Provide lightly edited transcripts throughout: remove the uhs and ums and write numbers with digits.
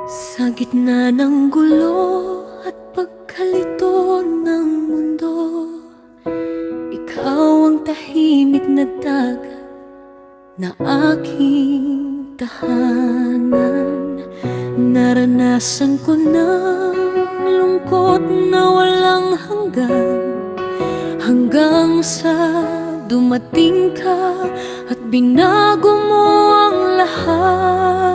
Sa gitna ng gulo at pagkalito ng mundo, ikaw ang tahimik na dagat na aking tahanan. Naranasan ko ng lungkot na walang hanggang sa dumating ka at binago mo ang lahat.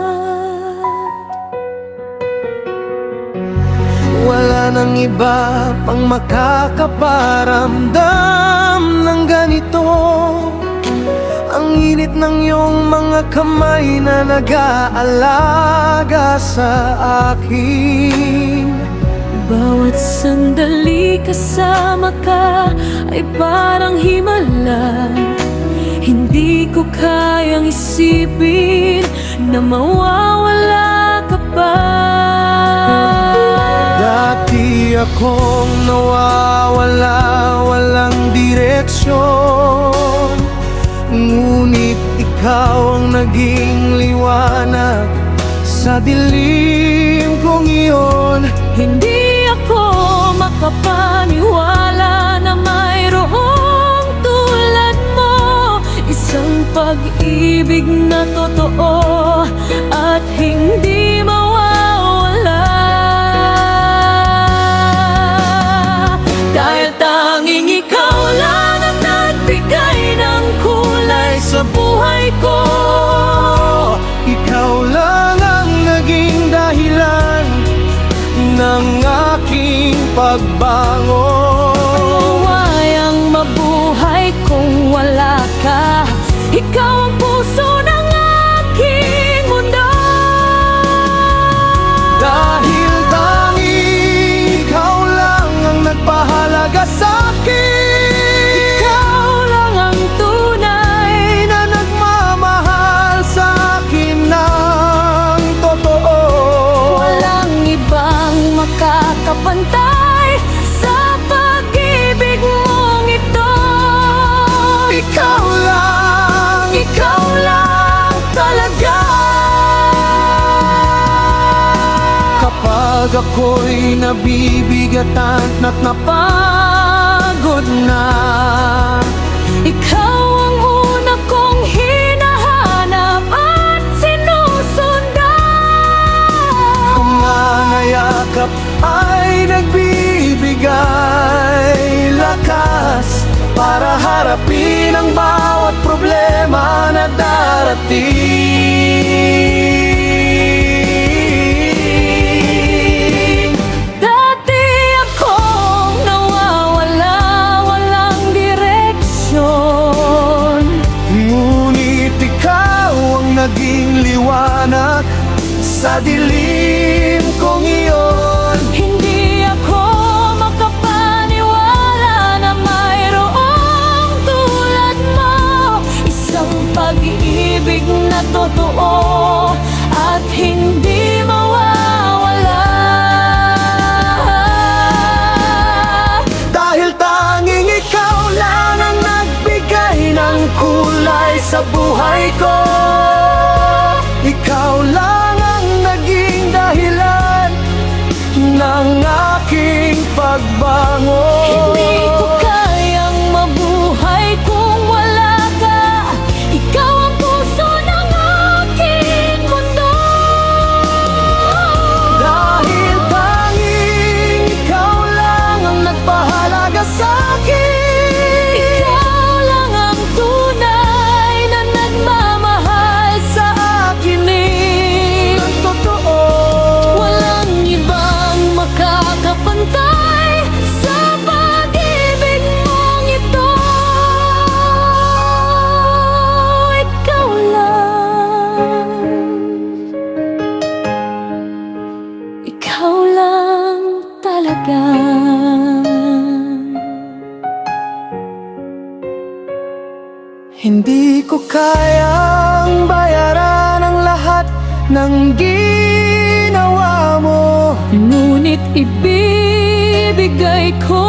Wala nang iba pang makakaparamdam ng ganito. Ang init ng iyong mga kamay na nag-aalaga sa akin. Bawat sandali kasama ka ay parang himala. Hindi ko kayang isipin na mawawala ka pa. Dati akong nawawala, walang direksyon, ngunit ikaw ang naging liwanag sa dilim kong iyon. Hindi ako makapaniwala na mayroong tulad mo, isang pag-ibig na totoo at hindi mawawala. Dahil tanging ikaw lang ang nagbigay ng kulay sa buhay ko. Ikaw lang ang naging dahilan ng aking pagbangon. Mawayang mabuhay kung wala ka. Ikaw ang puso ng aking mundo. Dahil tanging ikaw lang ang nagpahalaga sa'kin. Ikaw lang ang tunay na nagmamahal sa'kin ng totoo. Walang ibang makakapantay sa pag-ibig mong ito. Ikaw lang talaga. Kapag ako'y nabibigatan at napagod na, Ikaw ang una kong hinahanap at sinusundan. kung nanayakap ay nagbibigay lakas para harapin ang bawat problema na darating. Dati akong nawawala, walang direksyon, Ngunit ikaw ang naging liwanag sa dilim kong iyon. hindi ako makapaniwala na mayroong tulad mo, isang pag-ibig na totoo at hindi mawawala. Dahil tanging ikaw lang ang nagbigay ng kulay sa buhay ko. Ikaw lang ang naging dahilan ng aking pagbangon. Hindi ko kayang mabuhay kung wala ka. Ikaw ang puso ng aking mundo. Dahil tanging ikaw lang ang nagpahalaga sa'kin. Ikaw lang ang tunay na nagmamahal sa akin Ang totoo. Walang ibang makakapantay sa pag-ibig mong ito. Ikaw lang talaga. Hindi ko kayang bayaran ang lahat ng ginawa mo. Ngunit ibibigay ko